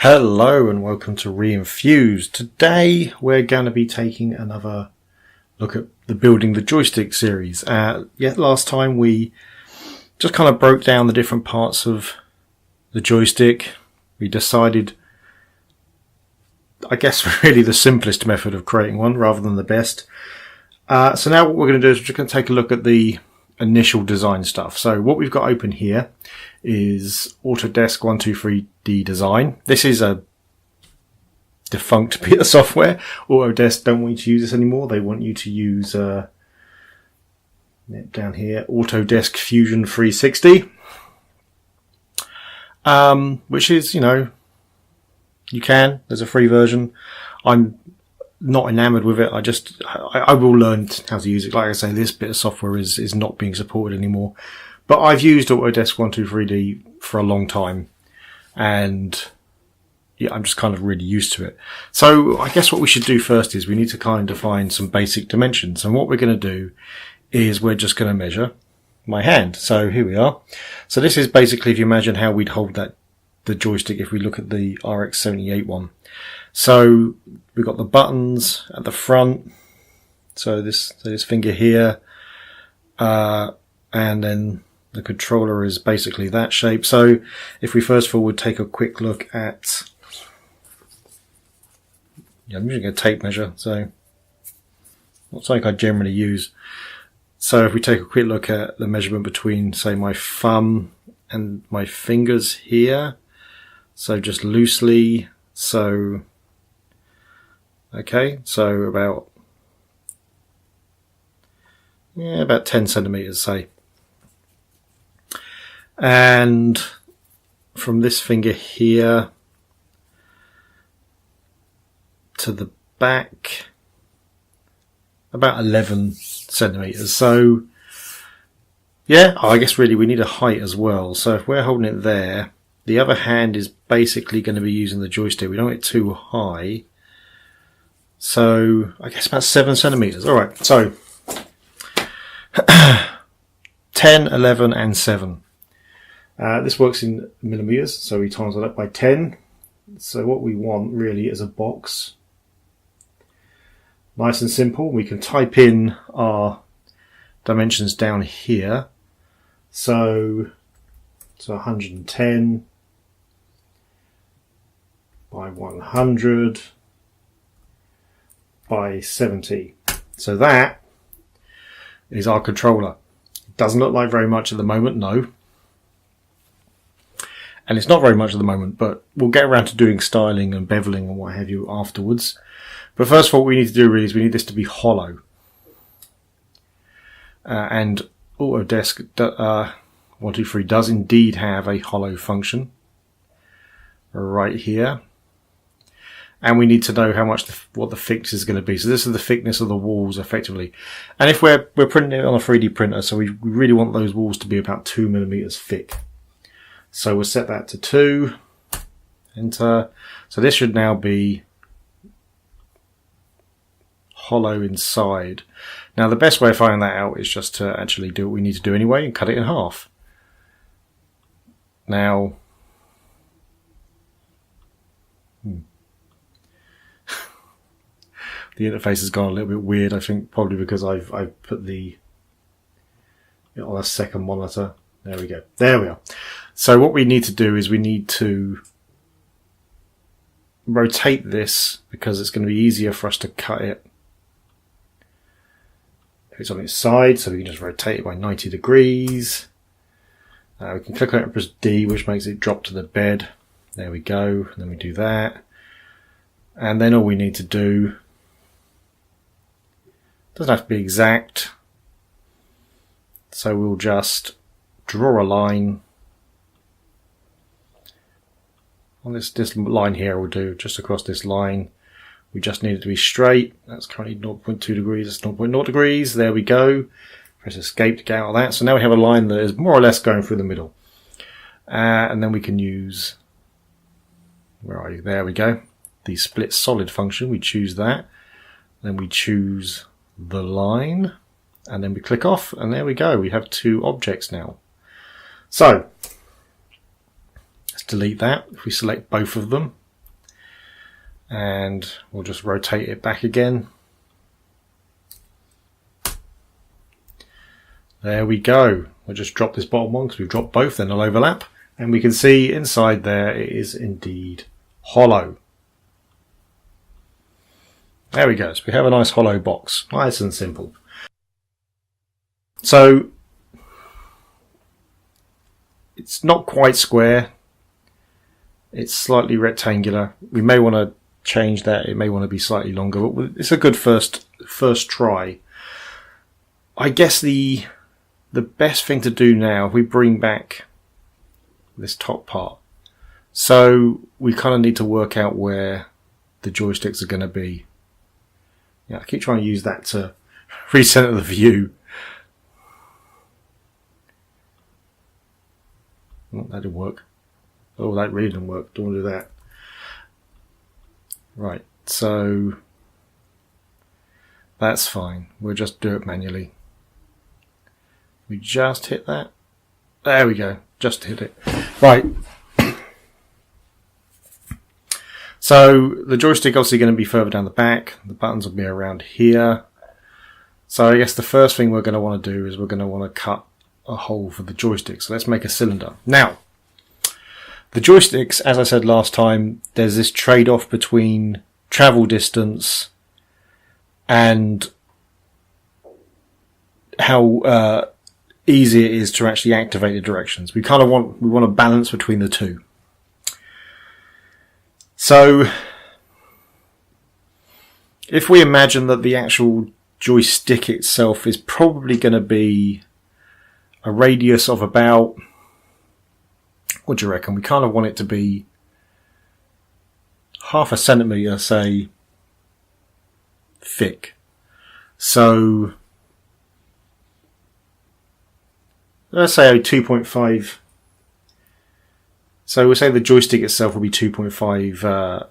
Hello and welcome to Re-enthused. Today we're going to be taking another look at the Building the Joystick series. Last time we just kind of broke down the different parts of the joystick. We decided, I guess, really the simplest method of creating one rather than the best. So now what we're going to do is we're just going to take a look at the initial design stuff. So what we've got open here is Autodesk 123D Design. This is a defunct bit of software. Autodesk don't want you to use this anymore. They want you to use down here Autodesk Fusion 360, which is, you can. There's a free version. I'm not enamored with it. I will learn how to use it. Like I say, this bit of software is not being supported anymore. But I've used Autodesk 123D for a long time, and yeah, I'm just kind of really used to it. So I guess what we should do first is we need to kind of define some basic dimensions. And what we're going to do is we're just going to measure my hand. So here we are. So this is basically, if you imagine how we'd hold the joystick if we look at the RX-78 one. So we've got the buttons at the front. So this finger here, and then the controller is basically that shape. So if we first of all would take a quick look at, I'm using a tape measure, so not something I generally use. So if we take a quick look at the measurement between, say, my thumb and my fingers here, so just loosely, so okay, so about 10 centimeters, say. And from this finger here to the back, about 11 centimeters. So yeah, I guess really we need a height as well. So if we're holding it there, the other hand is basically going to be using the joystick. We don't want it too high. So I guess about 7 centimeters. All right. So 10, 11 and 7. This works in millimeters, so we times that by 10. So what we want really is a box. Nice and simple. We can type in our dimensions down here. So 110 by 100 by 70. So that is our controller. It doesn't look like very much at the moment, no. And it's not very much at the moment, but we'll get around to doing styling and beveling and what have you afterwards. But first of all, what we need to do really is we need this to be hollow. And Autodesk 123 does indeed have a hollow function right here. And we need to know how much what the thickness is going to be. So this is the thickness of the walls effectively. And if we're printing it on a 3D printer, so we really want those walls to be about 2 millimeters thick. So we'll set that to 2, enter. So this should now be hollow inside. Now the best way of finding that out is just to actually do what we need to do anyway and cut it in half. Now, the interface has gone a little bit weird, I think probably because I've put on a second monitor. There we go. There we are. So what we need to do is we need to rotate this because it's going to be easier for us to cut it if it's on its side. So we can just rotate it by 90 degrees. We can click on it and press D, which makes it drop to the bed. There we go. And then we do that. And then all we need to do, doesn't have to be exact. So we'll just draw a line on this line here. We'll do just across this line. We just need it to be straight. That's currently 0.2 degrees. That's 0.0 degrees. There we go. Press escape to get out of that. So now we have a line that is more or less going through the middle. And then we can use, where are you? There we go. The split solid function. We choose that. Then we choose the line. And then we click off. And there we go. We have two objects now. So let's delete that. If we select both of them, and we'll just rotate it back again. There we go. We'll just drop this bottom one because we've dropped both, then they'll overlap, and we can see inside there it is indeed hollow. There we go. So we have a nice hollow box. Nice and simple. So it's not quite square. It's slightly rectangular. We may want to change that. It may want to be slightly longer, but it's a good first try. I guess the best thing to do now, if we bring back this top part, so we kind of need to work out where the joysticks are going to be. Yeah, I keep trying to use that to recenter the view. Oh, that didn't work. Oh, that really didn't work. Don't want to do that. Right, so that's fine. We'll just do it manually. We just hit that. There we go. Just hit it. Right. So the joystick obviously going to be further down the back. The buttons will be around here. So I guess the first thing we're going to want to do is we're going to want to cut a hole for the joystick. So let's make a cylinder. Now, the joysticks, as I said last time, there's this trade-off between travel distance and how easy it is to actually activate the directions. We want a balance between the two. So if we imagine that the actual joystick itself is probably going to be a radius of about, what do you reckon? We kind of want it to be 0.5 centimetre, say, thick. So let's say 2.5. So we'll say the joystick itself will be 2.5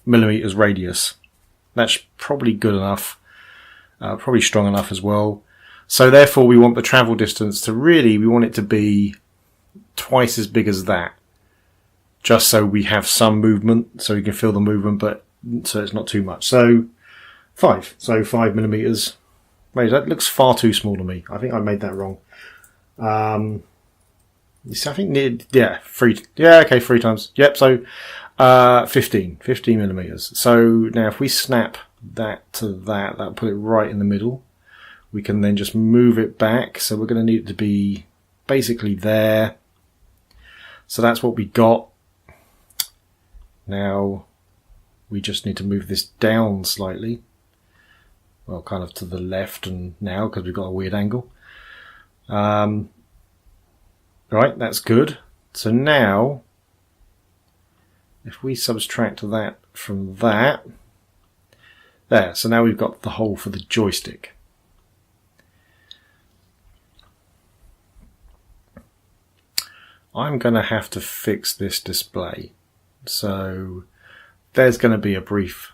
millimeters radius. That's probably good enough. Probably strong enough as well. So therefore we want the travel distance to we want it to be twice as big as that. Just so we have some movement, so we can feel the movement, but so it's not too much. So 5. So 5 millimeters. Wait, that looks far too small to me. I think I made that wrong. I think, yeah, 3. Yeah, okay, 3 times. Yep, so 15 millimeters. So now if we snap that to that'll put it right in the middle. We can then just move it back. So we're going to need it to be basically there. So that's what we got. Now we just need to move this down slightly. Well, kind of to the left and now because we've got a weird angle. Right, that's good. So now, if we subtract that from that, there. So now we've got the hole for the joystick. I'm going to have to fix this display. So there's going to be a brief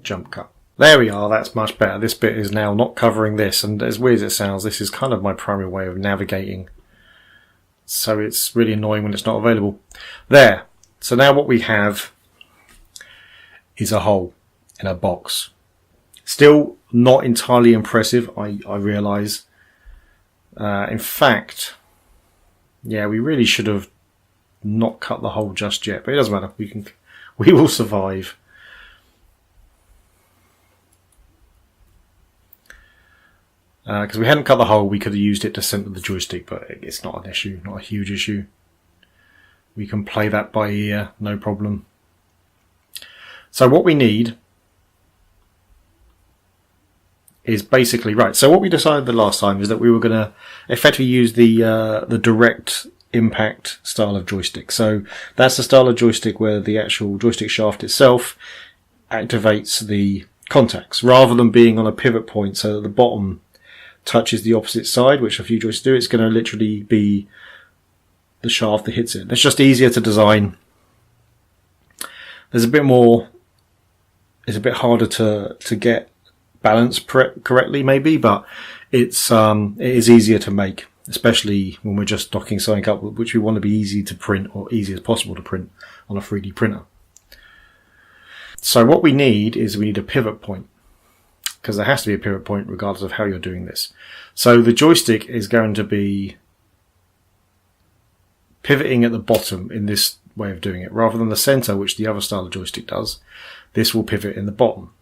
jump cut. There we are, that's much better. This bit is now not covering this, and as weird as it sounds, this is kind of my primary way of navigating. So it's really annoying when it's not available. There. So now what we have is a hole in a box. Still not entirely impressive, I realise. In fact, yeah, we really should have not cut the hole just yet, but it doesn't matter. We will survive. Because we hadn't cut the hole, we could have used it to center the joystick, but it's not an issue, not a huge issue. We can play that by ear, no problem. So what we need is basically, right, so what we decided the last time is that we were going to effectively use the direct impact style of joystick. So that's the style of joystick where the actual joystick shaft itself activates the contacts, rather than being on a pivot point so that the bottom touches the opposite side, which a few joysticks do. It's going to literally be the shaft that hits it. It's just easier to design. There's a bit more, it's a bit harder to get balanced correctly maybe, but it is easier to make, especially when we're just docking something up which we want to be easy to print, or easy as possible to print on a 3D printer. So what we need is we need a pivot point, because there has to be a pivot point regardless of how you're doing this. So the joystick is going to be pivoting at the bottom in this way of doing it, rather than the center, which the other style of joystick does. This will pivot in the bottom.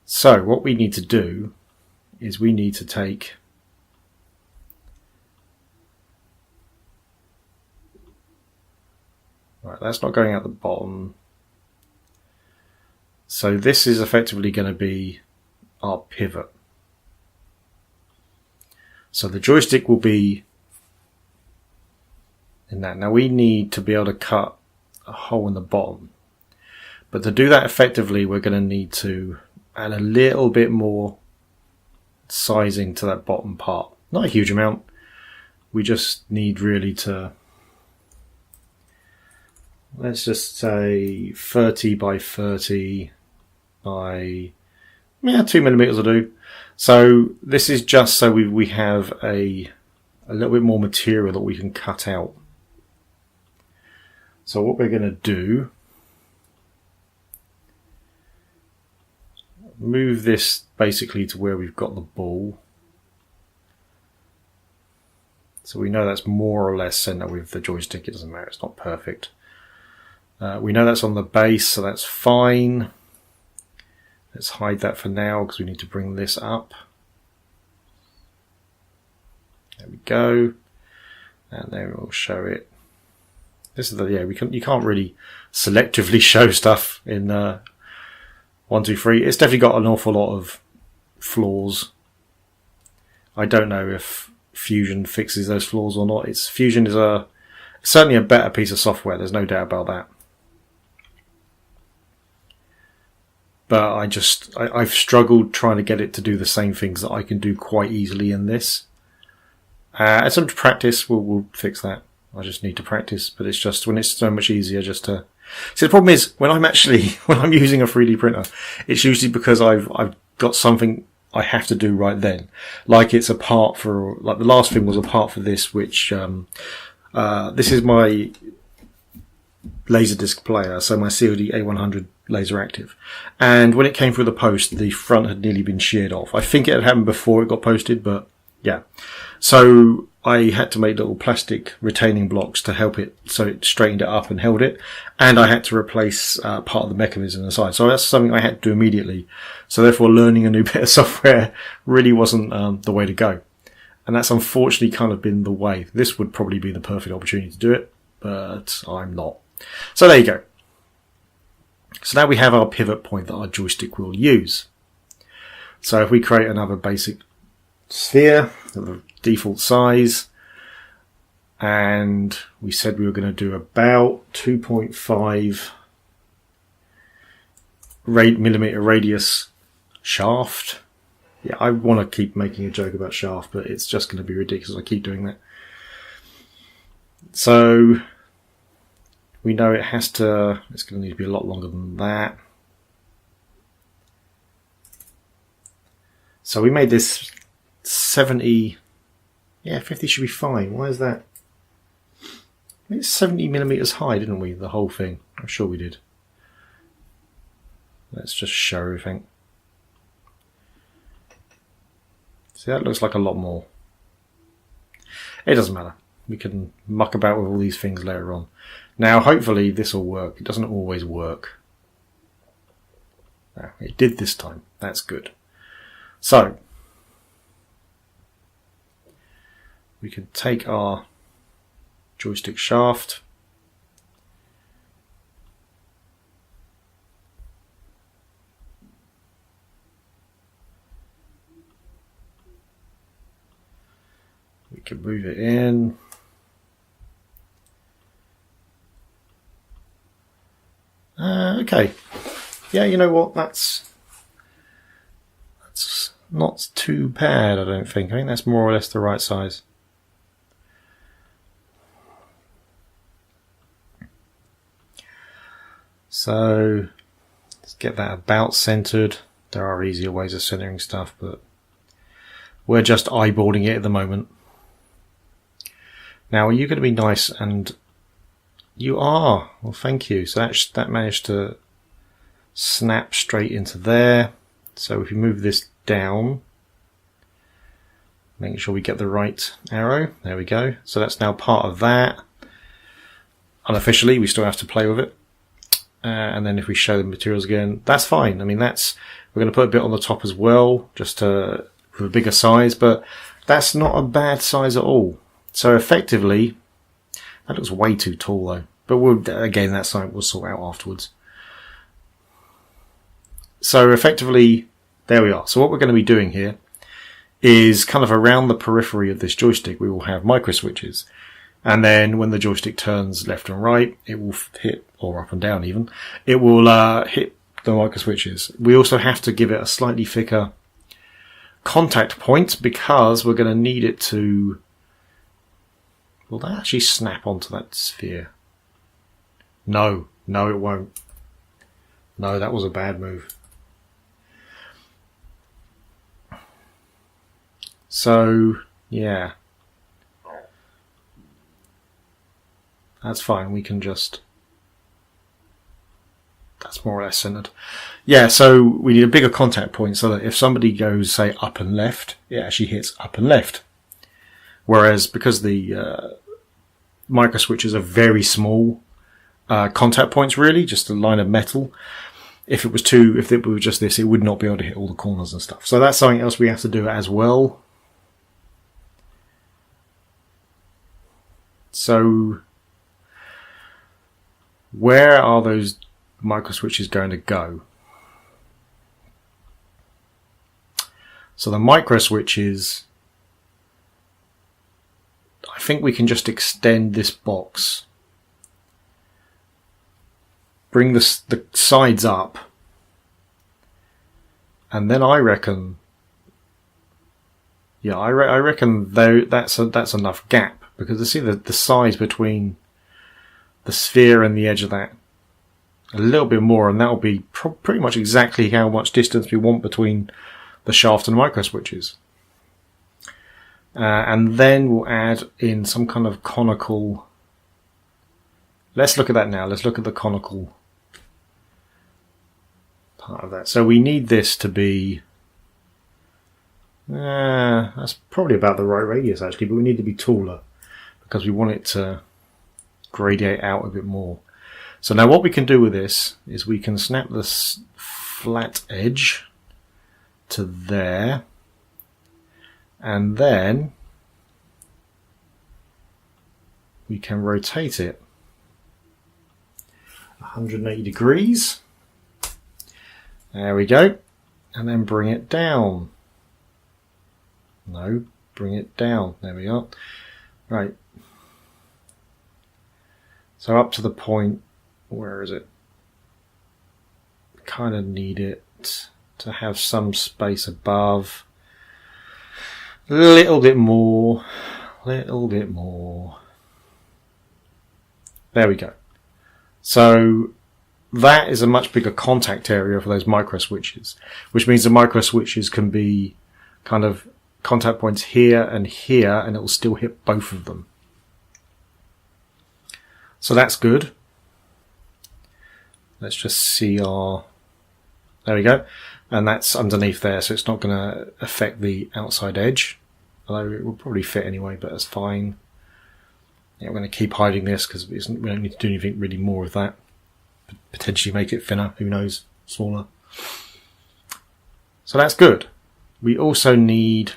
So what we need to do is we need to take right, that's not going out the bottom. So this is effectively going to be our pivot. So the joystick will be in that. Now we need to be able to cut a hole in the bottom. But to do that effectively, we're going to need to add a little bit more sizing to that bottom part. Not a huge amount. We just need really to, let's just say 30 by 30 by 2 millimeters will do. So this is just so we have a little bit more material that we can cut out. So what we're going to do, move this basically to where we've got the ball. So we know that's more or less center with the joystick. It doesn't matter, it's not perfect. We know that's on the base, so that's fine. Let's hide that for now because we need to bring this up. There we go. And then we'll show it. This is the, you can't really selectively show stuff in 1, 2, 3. It's definitely got an awful lot of flaws. I don't know if Fusion fixes those flaws or not. Fusion is certainly a better piece of software. There's no doubt about that. But I've struggled trying to get it to do the same things that I can do quite easily in this. And some practice will fix that. I just need to practice, but it's just when it's so much easier just to. See, the problem is when I'm using a 3D printer, it's usually because I've got something I have to do right then. Like it's a part for, like the last thing was a part for this, which this is my Laserdisc player, so my COD A100 laser active. And when it came through the post, the front had nearly been sheared off. I think it had happened before it got posted, but yeah. So I had to make little plastic retaining blocks to help it, so it straightened it up and held it. And I had to replace part of the mechanism inside. So that's something I had to do immediately. So therefore learning a new bit of software really wasn't the way to go. And that's unfortunately kind of been the way. This would probably be the perfect opportunity to do it, but I'm not. So there you go. So now we have our pivot point that our joystick will use. So if we create another basic sphere of the default size, and we said we were going to do about 2.5 millimeter radius shaft. Yeah, I want to keep making a joke about shaft, but it's just going to be ridiculous. I keep doing that. So we know it's going to need to be a lot longer than that. So we made this 70, 50 should be fine. Why is that? It's 70 millimeters high, didn't we? The whole thing. I'm sure we did. Let's just show everything. See, that looks like a lot more. It doesn't matter. We can muck about with all these things later on. Now, hopefully this will work. It doesn't always work. No, it did this time. That's good. So, we can take our joystick shaft, we can move it in, okay, yeah, you know what, that's not too bad, I don't think. I think that's more or less the right size. So let's get that about centered. There are easier ways of centering stuff, but we're just eyeballing it at the moment. Now, are you going to be nice? And you are. Well, thank you. So that managed to snap straight into there. So if you move this down, making sure we get the right arrow. There we go. So that's now part of that. Unofficially, we still have to play with it. And then if we show the materials again, that's fine. I mean, we're going to put a bit on the top as well, just for a bigger size, but that's not a bad size at all. So effectively, that looks way too tall though. But again, that's something we'll sort out afterwards. So effectively, there we are. So what we're going to be doing here is kind of around the periphery of this joystick, we will have micro switches. And then when the joystick turns left and right, it will hit, or up and down even, it will hit the micro switches. We also have to give it a slightly thicker contact point because we're going to need it to... Will that actually snap onto that sphere? No, it won't. No, that was a bad move. So, yeah. That's fine, we can just... That's more or less centered. Yeah, so we need a bigger contact point so that if somebody goes, say, up and left, it actually hits up and left. Whereas because the micro switches are very small contact points, really, just a line of metal. If it was just this, it would not be able to hit all the corners and stuff. So that's something else we have to do as well. So where are those micro switches going to go? So the micro switches, I think we can just extend this box, bring the sides up, and then I reckon, yeah, I reckon though that's enough gap, because you see the size between the sphere and the edge of that a little bit more, and that'll be pretty much exactly how much distance we want between the shaft and micro switches. And then we'll add in some kind of conical. Let's look at that now. Let's look at the conical part of that. So we need this to be, that's probably about the right radius actually, but we need to be taller because we want it to gradiate out a bit more. So now what we can do with this is we can snap this flat edge to there, and then we can rotate it 180 degrees. There we go. And then bring it down. No, bring it down. There we are. Right. So up to the point, where is it? Kind of need it to have some space above. A little bit more. There we go. So that is a much bigger contact area for those micro switches, which means the micro switches can be kind of contact points here, and it will still hit both of them. So that's good. Let's just see there we go. And that's underneath there, so it's not going to affect the outside edge. Although it will probably fit anyway, but that's fine. Yeah, we're going to keep hiding this because we don't need to do anything really more with that. Potentially make it thinner, who knows, smaller. So that's good. We also need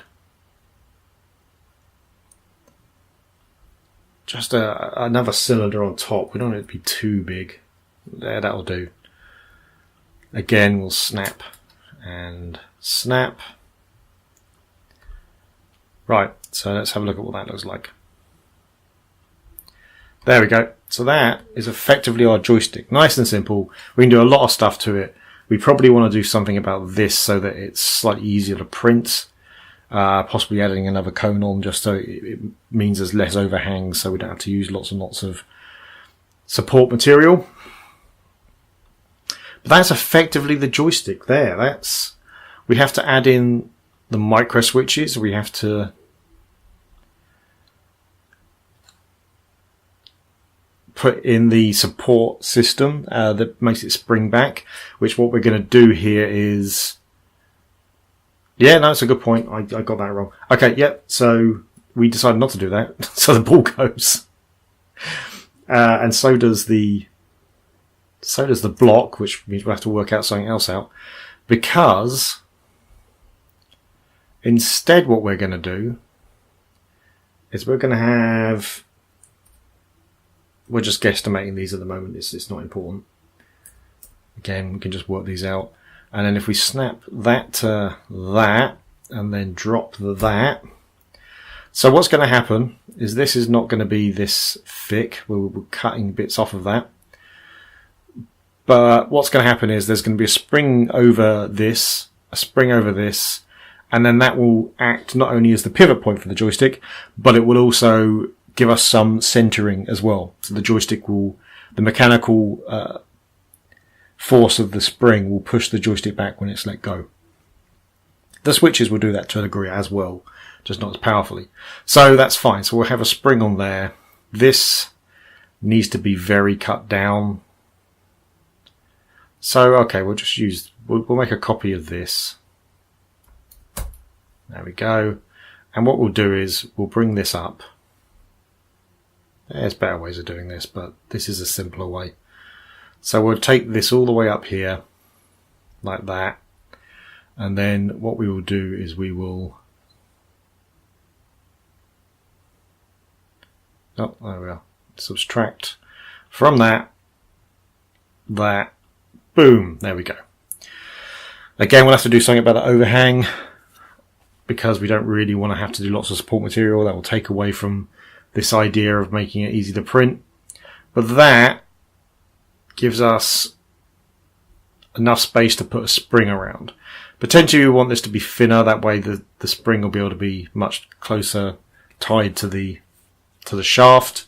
just another cylinder on top. We don't want it to be too big. There, that'll do. Again, we'll snap and snap. Right, so let's have a look at what that looks like. There we go. So that is effectively our joystick. Nice and simple. We can do a lot of stuff to it. We probably want to do something about this so that it's slightly easier to print. Possibly adding another cone on just so it means there's less overhang, so we don't have to use lots and lots of support material. But that's effectively the joystick there. We have to add in the micro switches. We have to put in the support system that makes it spring back, which what we're going to do here is... Yeah, no, it's a good point. I got that wrong. Okay, yeah, so we decided not to do that. So the ball goes. And so does the block, which means we'll have to work out something else out. Because instead what we're going to do is we're going to have... We're just guesstimating these at the moment. It's not important. Again, we can just work these out. And then if we snap that to that and then drop that. So what's going to happen is this is not going to be this thick. We're cutting bits off of that. But what's going to happen is there's going to be a spring over this, and then that will act not only as the pivot point for the joystick, but it will also give us some centering as well. So the joystick will, the mechanical force of the spring will push the joystick back when it's let go. The switches will do that to a degree as well, just not as powerfully. So that's fine. So we'll have a spring on there. This needs to be very cut down. So, okay, we'll just use, we'll make a copy of this. There we go. And what we'll do is we'll bring this up. There's better ways of doing this, but this is a simpler way. So we'll take this all the way up here, like that. And then what we will do is we will... Oh, there we are. Subtract from that, boom, there we go. Again, we'll have to do something about the overhang because we don't really want to have to do lots of support material. That will take away from this idea of making it easy to print. But that gives us enough space to put a spring around. Potentially we want this to be thinner, that way the spring will be able to be much closer tied to the shaft.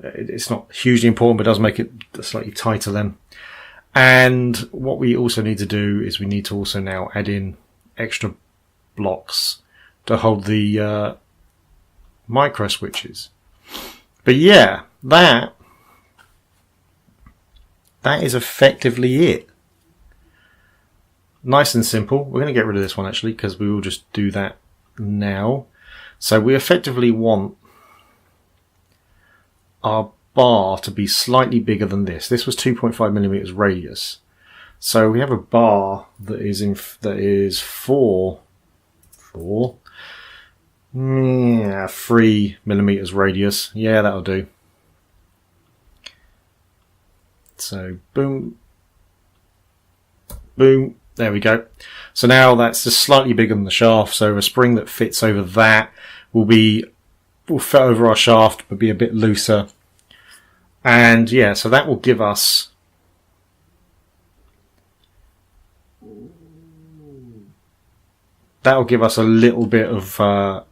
It's not hugely important, but it does make it slightly tighter then. And what we also need to do is we need to also now add in extra blocks to hold the micro switches. But yeah, that is effectively it. Nice and simple. We're going to get rid of this one actually because we will just do that now. So we effectively want our bar to be slightly bigger than this. This was 2.5 millimeters radius. So we have a bar that is 3 millimeters radius. Yeah, that'll do. So boom, boom. There we go. So now that's just slightly bigger than the shaft. So a spring that fits over that will fit over our shaft, but be a bit looser. And yeah, so that will give us a little bit of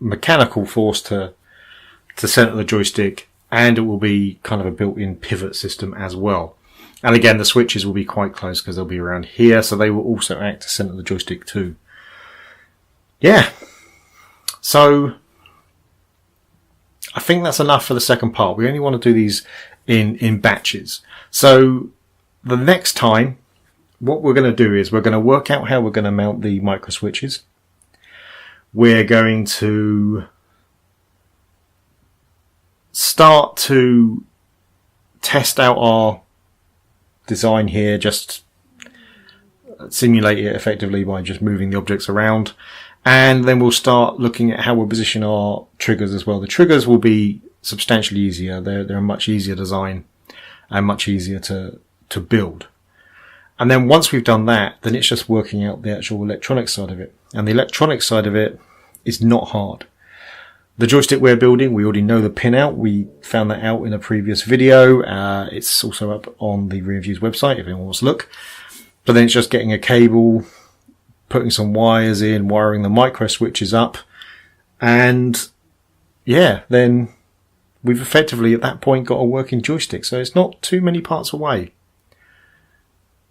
mechanical force to center the joystick, and it will be kind of a built-in pivot system as well. And again, the switches will be quite close because they'll be around here, so they will also act to center the joystick too. Yeah. So I think that's enough for the second part. We only want to do these in batches. So the next time, what we're going to do is we're going to work out how we're going to mount the micro switches. We're going to start to test out our design here, just simulate it effectively by just moving the objects around. And then we'll start looking at how we'll position our triggers as well. The triggers will be substantially easier. They're a much easier design and much easier to build. And then once we've done that, then it's just working out the actual electronic side of it. And the electronic side of it is not hard. The joystick we're building, we already know the pinout. We found that out in a previous video. It's also up on the Re-enthused website if anyone wants to look. But then it's just getting a cable, putting some wires in, wiring the micro switches up. And yeah, then we've effectively at that point got a working joystick. So it's not too many parts away.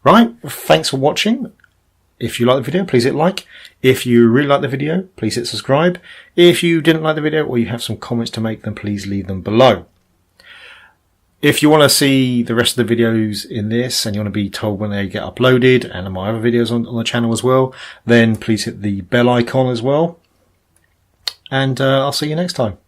Right, thanks for watching. If you like the video, please hit like. If you really like the video, please hit subscribe. If you didn't like the video or you have some comments to make, then please leave them below. If you want to see the rest of the videos in this and you want to be told when they get uploaded and my other videos on the channel as well, then please hit the bell icon as well. And I'll see you next time.